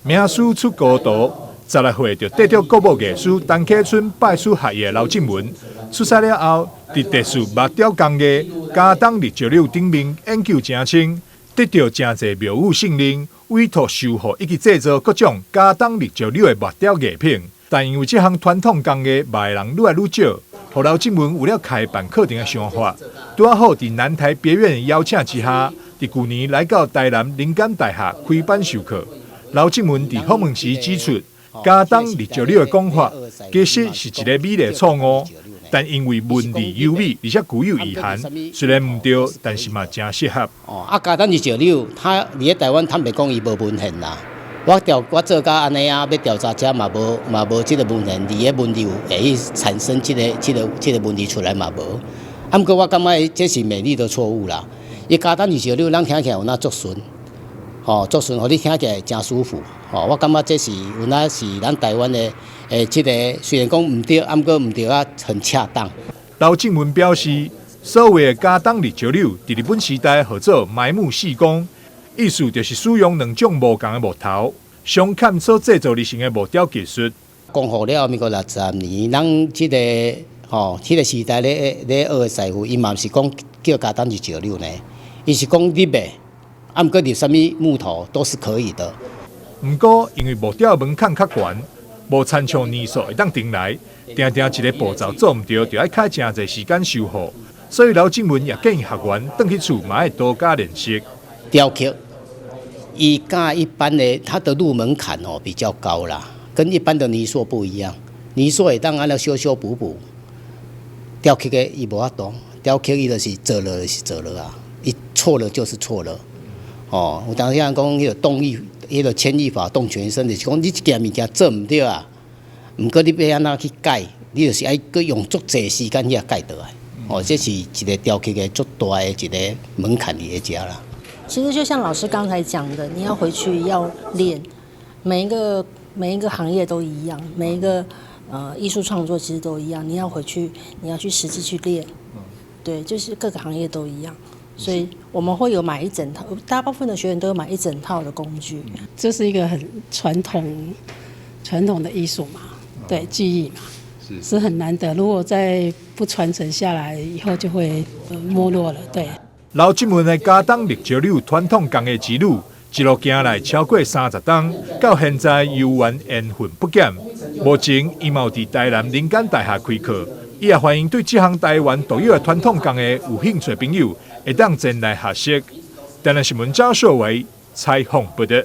名师出高徒，16岁就得到国母艺术陈启春拜师学艺的刘静文，出师了后，伫特殊木雕工艺、加当立石榴顶面研究真深，得到真侪庙宇信任，委托修复以及制作各种加当立石榴的木雕艺品。但因为这项传统工艺卖的人愈来愈少，互刘静文有了开办课程的想法。拄好伫南台别院的邀请之下，伫去年来到台南灵感大学开班授课。刘静文伫访问时指出，加当立石榴的讲法，其实是一个美丽错误，但因为文理优美，而且具有意涵，虽然唔对，但是嘛真适合。加当立石榴，它伫台湾坦白讲伊无文献啦。我做甲安尼啊，要调查者嘛无即个文献，伫个文理会产生即个问题出来嘛无。毋过我感觉这是美丽的错误啦。伊加当立石榴，咱听起来有那足顺，足顺，互你听起来真舒服。我感觉这是有那是咱台湾的即个虽然讲唔对，毋过唔对啊，很恰当。刘静文表示，所谓的加当立石榴，伫日本时代号做埋木细工。意思就是使用2种无同的木头，相嵌所制作而成的木雕技术。讲好了，民国60年，咱即个时代咧学的师傅，伊嘛是讲叫加当立石榴呢，伊是讲立的，毋过立什么木头都是可以的。毋过因为木雕门槛较悬，无参照年数会当定来，定一个步骤做毋对，就要开真侪时间修复。所以刘静文也建议学员回去厝嘛要多加练习。雕刻，伊甲一般的它的入门槛比较高啦，跟一般的泥塑不一样。泥塑会当安尼修修补补，雕刻的伊无法度，雕刻伊就是做了就是做了啊，伊错了就是错了。有当时讲迄个动意，迄个牵一发动全身，就是讲你一件物件做唔对啊，毋过你要安怎去改，你就是爱搁用足侪时间去改倒来。这是一个雕刻的足大的一个门槛伫遮啦。其实就像老师刚才讲的，你要回去要练，每一个行业都一样，每一个艺术创作其实都一样，你要回去，你要去实际去练，对，就是各个行业都一样，所以我们会有买一整套，大部分的学员都有买一整套的工具。这是一个很传统的艺术嘛，对，技艺嘛，是很难得，如果再不传承下来，以后就会没落了，对。刘静文的加当立石榴传统工艺之路，一路行来超过30冬，到现在悠然缘分不减。目前，伊嘛有伫台南灵感大学开课，伊也欢迎对这项台湾独有的传统工艺有兴趣的朋友，会当前来学习。台南新闻赵秀伟采访报道。